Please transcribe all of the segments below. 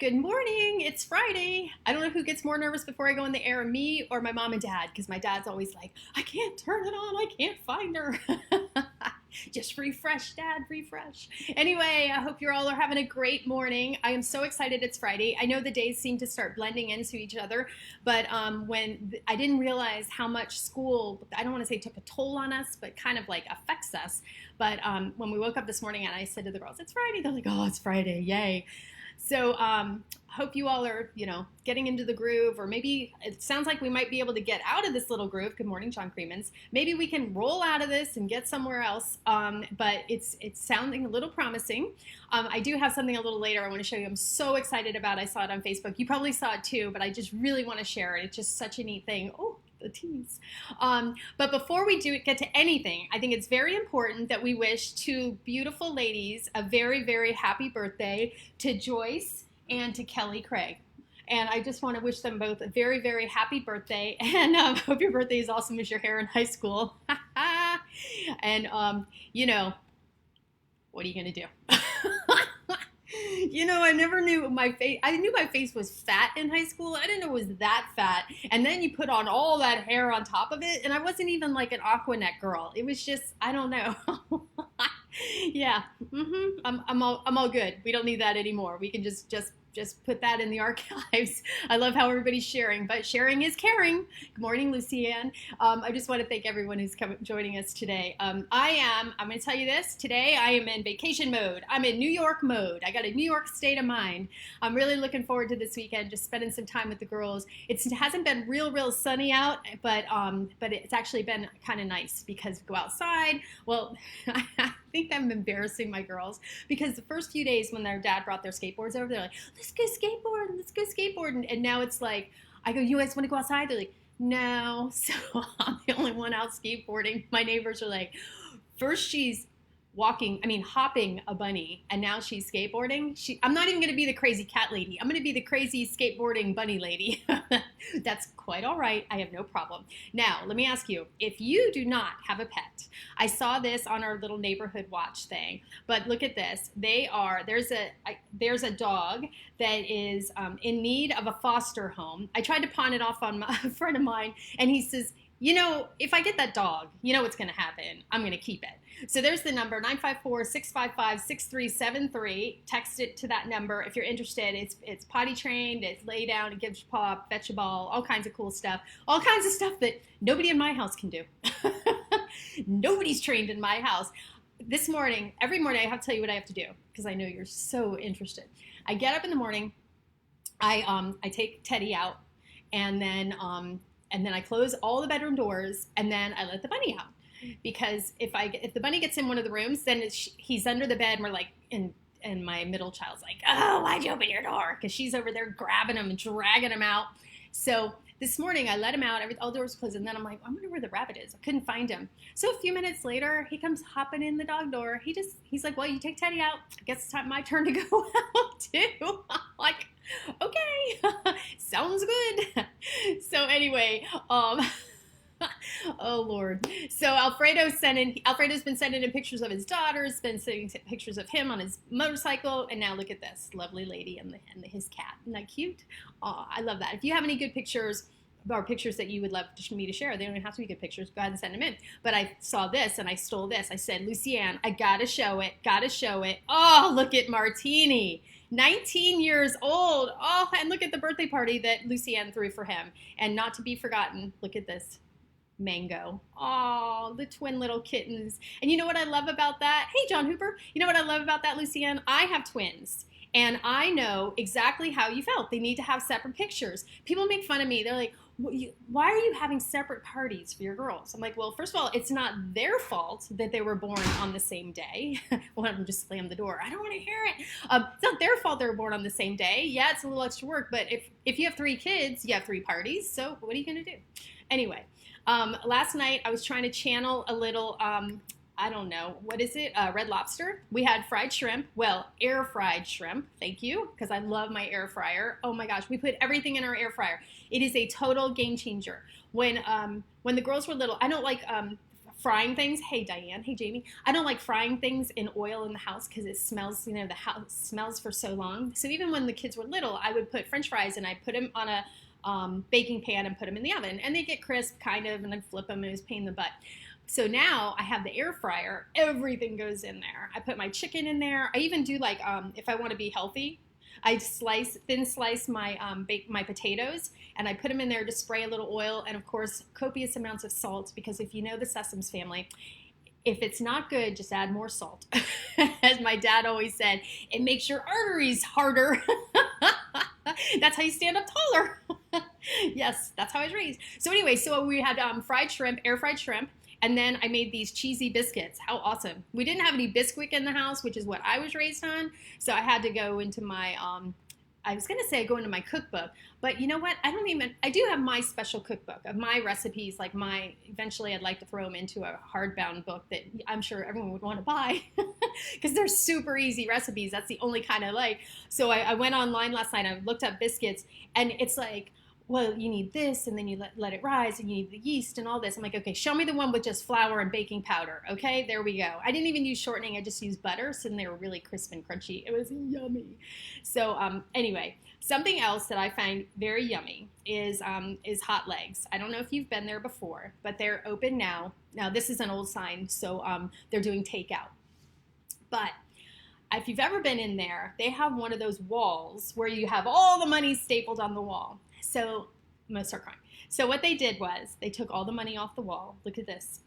Good morning. It's Friday. I don't know who gets more nervous before I go in the air, me or my mom and dad, because my dad's always like, I can't turn it on. I can't find her. Just refresh, Dad, refresh. Anyway, I hope you all are having a great morning. I am so excited it's Friday. I know the days seem to start blending into each other, but when I didn't realize how much school, I don't want to say took a toll on us, but kind of like affects us. But when we woke up this morning and I said to the girls, it's Friday, they're like, oh, it's Friday, yay. So hope you all are, getting into the groove, or maybe it sounds like we might be able to get out of this little groove. Good morning, John Creemans. Maybe we can roll out of this and get somewhere else, but it's sounding a little promising. I do have something a little later I want to show you. I'm so excited about. I saw it on Facebook. You probably saw it too, but I just really want to share it. It's just such a neat thing. Oh, the tease. But before we get to anything, I think it's very important that we wish two beautiful ladies a very, very happy birthday, to Joyce and to Kelly Craig. And I just want to wish them both a very, very happy birthday. And hope your birthday is awesome as your hair in high school. And, what are you going to do? I never knew my face. I knew my face was fat in high school. I didn't know it was that fat. And then you put on all that hair on top of it. And I wasn't even like an Aquanet girl. It was just, I don't know. Yeah. I'm all good. We don't need that anymore. We can just put that in the archives. I love how everybody's sharing, but sharing is caring. Good morning, Lucianne. I just want to thank everyone who's joining us today. I'm going to tell you this, today I am in vacation mode. I'm in New York mode. I got a New York state of mind. I'm really looking forward to this weekend, just spending some time with the girls. It hasn't been real sunny out, but it's actually been kind of nice because we go outside. Well, I think I'm embarrassing my girls because the first few days when their dad brought their skateboards over, they're like, let's go skateboard. And now it's like, I go, you guys want to go outside? They're like, no. So I'm the only one out skateboarding. My neighbors are like, first she's hopping a bunny, and now she's skateboarding. I'm not even going to be the crazy cat lady. I'm going to be the crazy skateboarding bunny lady. That's quite all right. I have no problem. Now, let me ask you, if you do not have a pet, I saw this on our little neighborhood watch thing, but look at this. There's a dog that is in need of a foster home. I tried to pawn it off on a friend of mine, and he says, if I get that dog, what's going to happen? I'm going to keep it. So there's the number, 954-655-6373. Text it to that number if you're interested. It's potty trained, it's lay down, it gives you pop, fetch a ball, all kinds of cool stuff. All kinds of stuff that nobody in my house can do. Nobody's trained in my house. Every morning I have to tell you what I have to do because I know you're so interested. I get up in the morning, I take Teddy out, and then I close all the bedroom doors, and then I let the bunny out. Because if the bunny gets in one of the rooms, then he's under the bed, and we're like, and my middle child's like, oh, why'd you open your door? Because she's over there grabbing him and dragging him out. So this morning I let him out, all the doors closed, and then I'm like, I wonder where the rabbit is. I couldn't find him. So a few minutes later, he comes hopping in the dog door. He's like, well, you take Teddy out. I guess it's my turn to go out too. I'm like, okay, sounds good. So anyway, oh Lord. So Alfredo's been sending in pictures of his daughters, been sending pictures of him on his motorcycle, and now look at this lovely lady and his cat. Isn't that cute? Oh, I love that. If you have any good pictures or pictures that you would love me to share, they don't even have to be good pictures. Go ahead and send them in. But I saw this and I stole this. I said, Lucianne, I gotta show it. Oh, look at Martini. 19 years old. Oh, and look at the birthday party that Lucianne threw for him. And not to be forgotten, look at this. Mango. Oh, the twin little kittens. And you know what I love about that? Hey, John Hooper. You know what I love about that, Lucianne? I have twins. And I know exactly how you felt. They need to have separate pictures. People make fun of me. They're like, why are you having separate parties for your girls? I'm like, well, first of all, it's not their fault that they were born on the same day. Well, I'm just slam the door. I don't want to hear it. It's not their fault they were born on the same day. Yeah, it's a little extra work. But if you have 3 kids, you have 3 parties. So what are you going to do? Anyway. Last night I was trying to channel a little, I don't know, what is it? Red Lobster. We had fried shrimp. Well, air fried shrimp. Thank you, because I love my air fryer. Oh my gosh, we put everything in our air fryer. It is a total game changer. When the girls were little, I don't like frying things. Hey, Diane. Hey, Jamie. I don't like frying things in oil in the house because it smells, the house smells for so long. So even when the kids were little, I would put French fries and I put them on a baking pan and put them in the oven. And they get crisp, kind of, and I'd flip them and it was a pain in the butt. So now I have the air fryer. Everything goes in there. I put my chicken in there. I even do like, if I want to be healthy, I thin slice my my potatoes, and I put them in there to spray a little oil, and of course copious amounts of salt, because if you know the Sesame family, if it's not good, just add more salt. As my dad always said, it makes your arteries harder. That's how you stand up taller. Yes, that's how I was raised. So anyway, so we had fried shrimp, air fried shrimp. And then I made these cheesy biscuits. How awesome. We didn't have any Biscuit in the house, which is what I was raised on. So I had to go into my, I was going to say go into my cookbook. But you know what? I do have my special cookbook of my recipes. Like eventually I'd like to throw them into a hardbound book that I'm sure everyone would want to buy. Because they're super easy recipes. That's the only kind I like. So I went online last night. I looked up biscuits. And it's like, well, you need this, and then you let it rise, and you need the yeast and all this. I'm like, okay, show me the one with just flour and baking powder. Okay, there we go. I didn't even use shortening. I just used butter, so they were really crisp and crunchy. It was yummy. So anyway, something else that I find very yummy is hot legs. I don't know if you've been there before, but they're open now. Now, this is an old sign, so they're doing takeout. But if you've ever been in there, they have one of those walls where you have all the money stapled on the wall. So I'm going to start crying. So what they did was they took all the money off the wall. Look at this.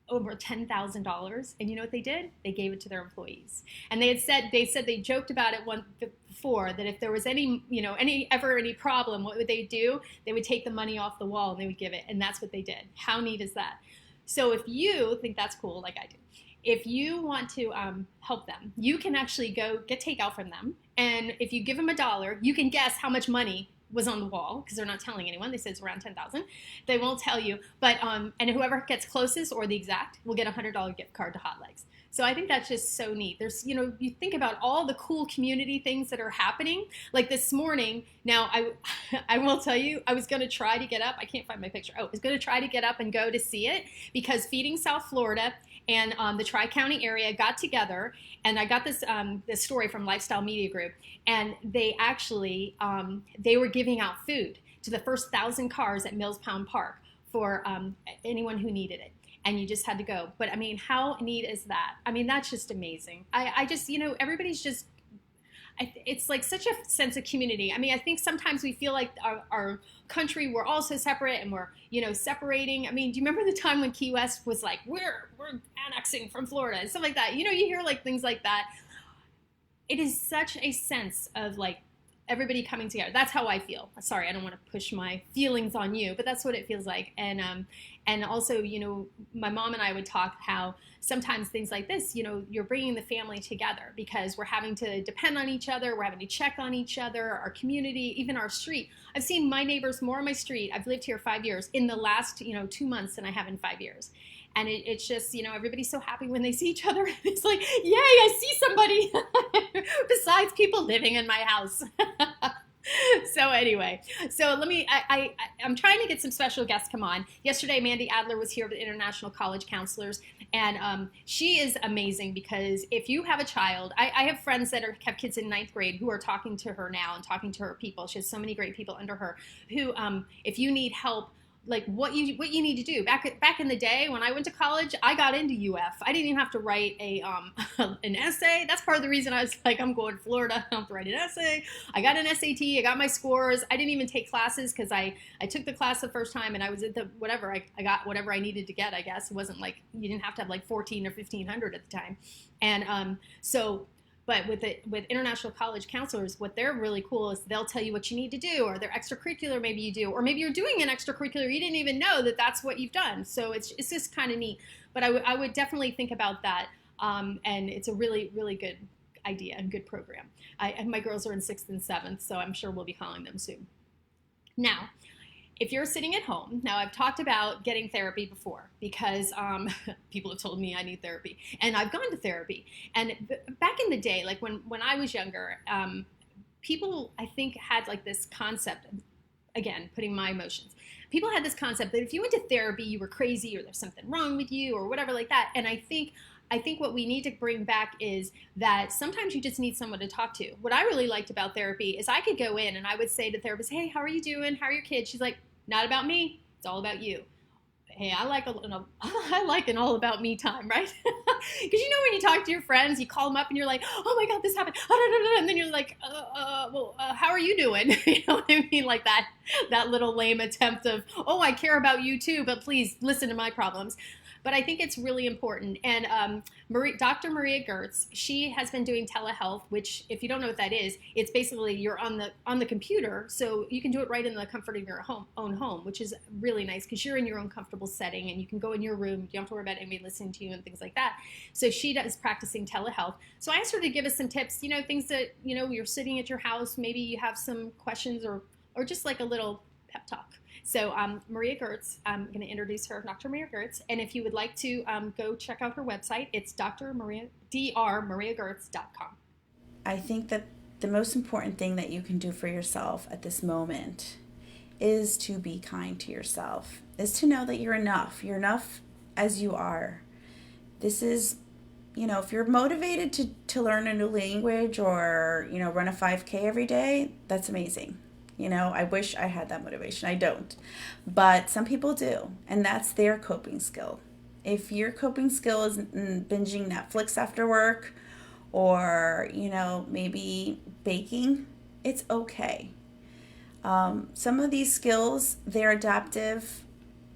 Over $10,000. And you know what they did? They gave it to their employees. And they joked about it once before, that if there was any problem, what would they do? They would take the money off the wall and they would give it. And that's what they did. How neat is that? So if you think that's cool, like I do, if you want to help them, you can actually go get takeout from them. And if you give them $1, you can guess how much money was on the wall, because they're not telling anyone. They said it's around 10,000. They won't tell you, but and whoever gets closest or the exact will get a $100 gift card to Hot Legs. So I think that's just so neat. There's, you think about all the cool community things that are happening. Like this morning, now I will tell you, I was going to try to get up. I can't find my picture. I was going to try to get up and go to see it, because Feeding South Florida and the Tri-County area got together, and I got this story from Lifestyle Media Group, and they actually they were giving out food to the first 1,000 cars at Mills Pound Park for anyone who needed it. And you just had to go. But I mean, how neat is that? I mean, that's just amazing. I just, everybody's just, it's like such a sense of community. I mean, I think sometimes we feel like our country, we're all so separate, and we're, separating. I mean, do you remember the time when Key West was like, we're annexing from Florida and stuff like that? You hear like things like that. It is such a sense of like everybody coming together. That's how I feel. Sorry, I don't want to push my feelings on you, but that's what it feels like. And also, my mom and I would talk how sometimes things like this, you're bringing the family together, because we're having to depend on each other. We're having to check on each other, our community, even our street. I've seen my neighbors more on my street. I've lived here 5 years in the last, 2 months than I have in 5 years. And it's just, everybody's so happy when they see each other. It's like, yay, I see somebody besides people living in my house. So anyway, I'm trying to get some special guests come on. Yesterday, Mandy Adler was here with International College Counselors, and she is amazing, because if you have a child, I have friends that have kids in 9th grade who are talking to her now and talking to her people. She has so many great people under her who, if you need help, like what you need to do. Back in the day when I went to college, I got into UF. I didn't even have to write an essay. That's part of the reason I was like, I'm going to Florida. I don't have to write an essay. I got an SAT. I got my scores. I didn't even take classes, because I took the class the first time and I was at the whatever. I got whatever I needed to get, I guess. It wasn't like you didn't have to have like 14 or 1,500 at the time. And but with International College Counselors, what they're really cool is they'll tell you what you need to do, or their extracurricular maybe you do, or maybe you're doing an extracurricular, you didn't even know that that's what you've done. So it's just kind of neat. But I would definitely think about that, and it's a really, really good idea and good program. My girls are in 6th and 7th, so I'm sure we'll be calling them soon. Now, if you're sitting at home, now I've talked about getting therapy before, because people have told me I need therapy, and I've gone to therapy. And back in the day, like when I was younger, people I think had like this concept, again, putting my emotions, people had this concept that if you went to therapy, you were crazy or there's something wrong with you or whatever like that. And I think what we need to bring back is that sometimes you just need someone to talk to. What I really liked about therapy is I could go in and I would say to the therapist, hey, how are you doing? How are your kids? She's like, not about me. It's all about you. Hey, I like an all about me time, right? Because you know when you talk to your friends, you call them up and you're like, oh my God, this happened. And then you're like, how are you doing? You know what I mean? Like that little lame attempt of, oh, I care about you too, but please listen to my problems. But I think it's really important. And Dr. Maria Gertz, she has been doing telehealth, which if you don't know what that is, it's basically you're on the computer, so you can do it right in the comfort of your own home, which is really nice because you're in your own comfortable setting and you can go in your room. You don't have to worry about anybody listening to you and things like that. So she does practicing telehealth. So I asked her to give us some tips, things that, you're sitting at your house, maybe you have some questions or just like a little pep talk. So Maria Gertz, I'm going to introduce her, Dr. Maria Gertz. And if you would like to go check out her website, it's drmariagertz.com. I think that the most important thing that you can do for yourself at this moment is to be kind to yourself, is to know that you're enough. You're enough as you are. This is, if you're motivated to learn a new language or, run a 5K every day, that's amazing. I wish I had that motivation. I don't. But some people do. And that's their coping skill. If your coping skill is binging Netflix after work or, maybe baking, it's okay. Some of these skills, they're adaptive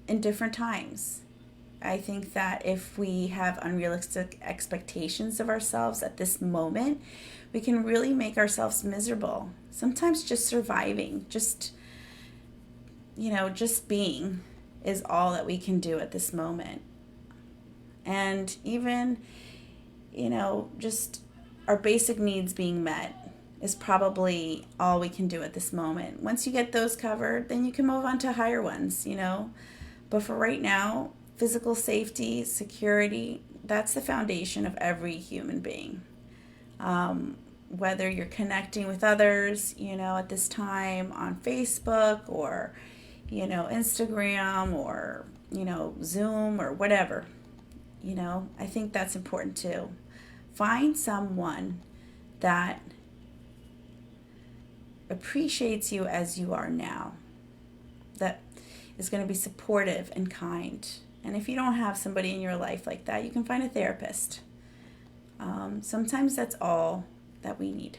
in different times. I think that if we have unrealistic expectations of ourselves at this moment, we can really make ourselves miserable. Sometimes just surviving, just being is all that we can do at this moment. And even, just our basic needs being met is probably all we can do at this moment. Once you get those covered, then you can move on to higher ones, But for right now, physical safety, security, that's the foundation of every human being. Whether you're connecting with others, at this time on Facebook or, Instagram or, Zoom or whatever, I think that's important too. Find someone that appreciates you as you are now, that is going to be supportive and kind. And if you don't have somebody in your life like that, you can find a therapist. Sometimes that's all that we need.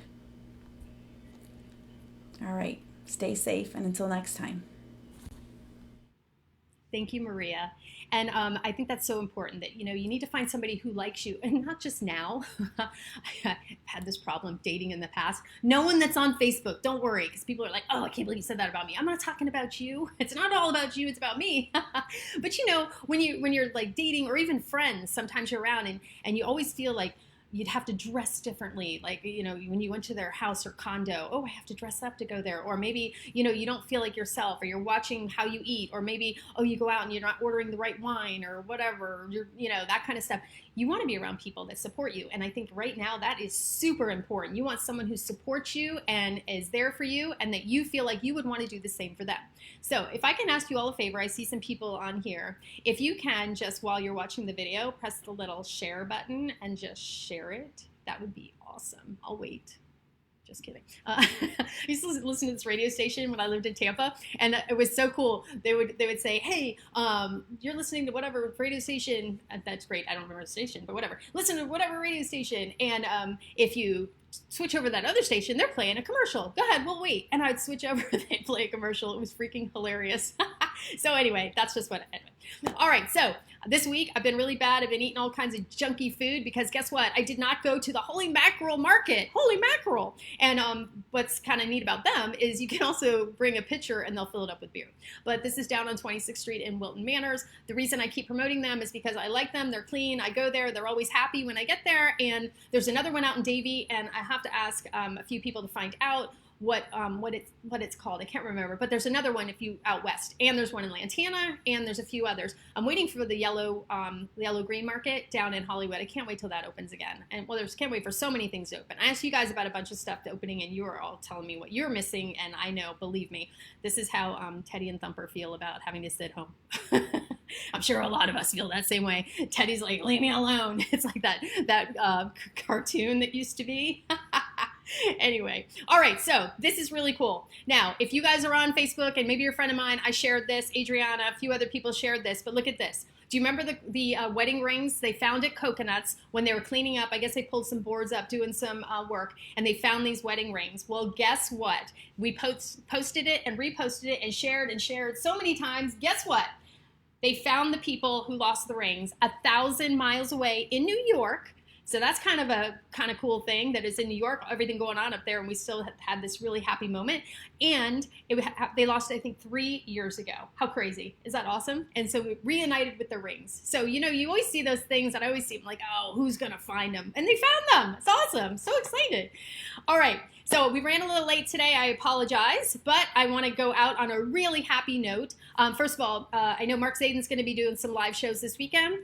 All right, stay safe, and until next time. Thank you, Maria. And I think that's so important that, you need to find somebody who likes you, and not just now. I've had this problem dating in the past. No one that's on Facebook, don't worry, because people are like, oh, I can't believe you said that about me. I'm not talking about you. It's not all about you, it's about me. But when you're like dating or even friends, sometimes you're around and you always feel like you'd have to dress differently. Like, when you went to their house or condo, oh, I have to dress up to go there. Or maybe, you don't feel like yourself, or you're watching how you eat, or maybe, oh, you go out and you're not ordering the right wine or whatever, that kind of stuff. You want to be around people that support you. And I think right now that is super important. You want someone who supports you and is there for you, and that you feel like you would want to do the same for them. So if I can ask you all a favor, I see some people on here. If you can, just while you're watching the video, press the little share button and just share it. That would be awesome. I'll wait. Just kidding. I used to listen to this radio station when I lived in Tampa, and it was so cool. They would say, hey, you're listening to whatever radio station. That's great. I don't remember the station, but whatever. Listen to whatever radio station. And if you switch over that other station, they're playing a commercial. Go ahead, we'll wait. And I'd switch over, they'd play a commercial. It was freaking hilarious. So anyway, that's just what I anyway. All right, so this week I've been really bad. I've been eating all kinds of junky food because guess what? I did not go to the Holy Mackerel market. Holy Mackerel. And what's kind of neat about them is you can also bring a pitcher and they'll fill it up with beer. But this is down on 26th Street in Wilton Manors. The reason I keep promoting them is because I like them. They're clean. I go there. They're always happy when I get there. And there's another one out in Davie, and I have to ask a few people to find out what it's called. I can't remember, but there's another one if you out west, and there's one in Lantana, and there's a few others. I'm waiting for the yellow green market down in Hollywood. I can't wait till that opens again. And well, can't wait for so many things to open. I asked you guys about a bunch of stuff opening, and you are all telling me what you're missing. And I know, believe me, this is how Teddy and Thumper feel about having to sit home. I'm sure a lot of us feel that same way. Teddy's like, leave me alone. It's like that cartoon that used to be. Anyway, all right, so this is really cool. Now, if you guys are on Facebook, and maybe you're a friend of mine, I shared this, Adriana, a few other people shared this, but look at this. Do you remember the wedding rings? They found at Coconuts when they were cleaning up. I guess they pulled some boards up doing some work, and they found these wedding rings. Well, guess what? We posted it and reposted it and shared so many times. Guess what? They found the people who lost the rings 1,000 miles away in New York. So that's kind of cool thing that is in New York, everything going on up there, and we still had this really happy moment. And they lost, I think, 3 years ago. How crazy. Is that awesome? And so we reunited with the rings. So, you always see those things, and I always see them like, oh, who's going to find them? And they found them. It's awesome. So excited. All right. So we ran a little late today. I apologize, but I want to go out on a really happy note. First of all, I know Mark Zaden's going to be doing some live shows this weekend.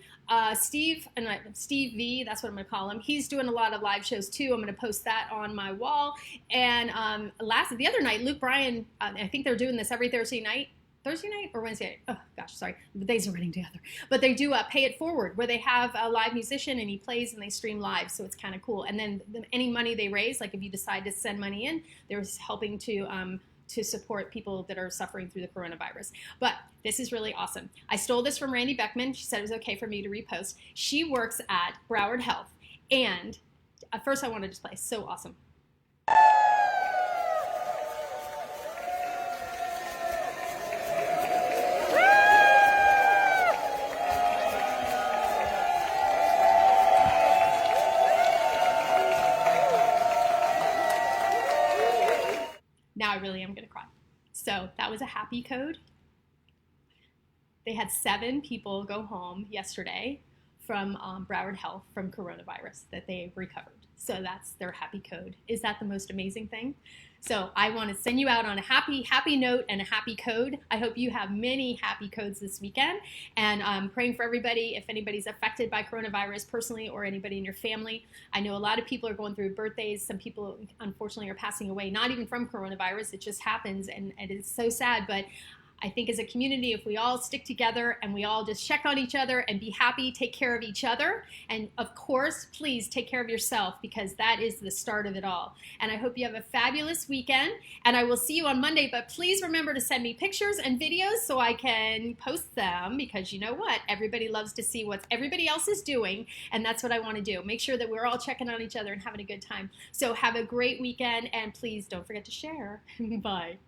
Steve V, that's what I'm going to call him. He's doing a lot of live shows too. I'm going to post that on my wall. And the other night, Luke Bryan, I think they're doing this every Thursday night or Wednesday night? Oh gosh, sorry, the days are running together. But they do Pay It Forward, where they have a live musician and he plays and they stream live, so it's kind of cool. And then any money they raise, like if you decide to send money in, they're helping to support people that are suffering through the coronavirus. But this is really awesome. I stole this from Randy Beckman. She said it was okay for me to repost. She works at Broward Health, and at first I want to just play. So awesome. Now I really am going to cry. So that was a happy code. They had 7 people go home yesterday from Broward Health from coronavirus that they recovered. So that's their happy code. Is that the most amazing thing? So I want to send you out on a happy note and a happy code. I hope you have many happy codes this weekend. And I'm praying for everybody. If anybody's affected by coronavirus personally or anybody in your family, I know a lot of people are going through birthdays. Some people, unfortunately, are passing away, not even from coronavirus. It just happens, and it's so sad. But I think as a community, if we all stick together and we all just check on each other and be happy, take care of each other, and of course, please take care of yourself, because that is the start of it all. And I hope you have a fabulous weekend, and I will see you on Monday, but please remember to send me pictures and videos so I can post them, because you know what? Everybody loves to see what everybody else is doing, and that's what I want to do. Make sure that we're all checking on each other and having a good time. So have a great weekend, and please don't forget to share. Bye.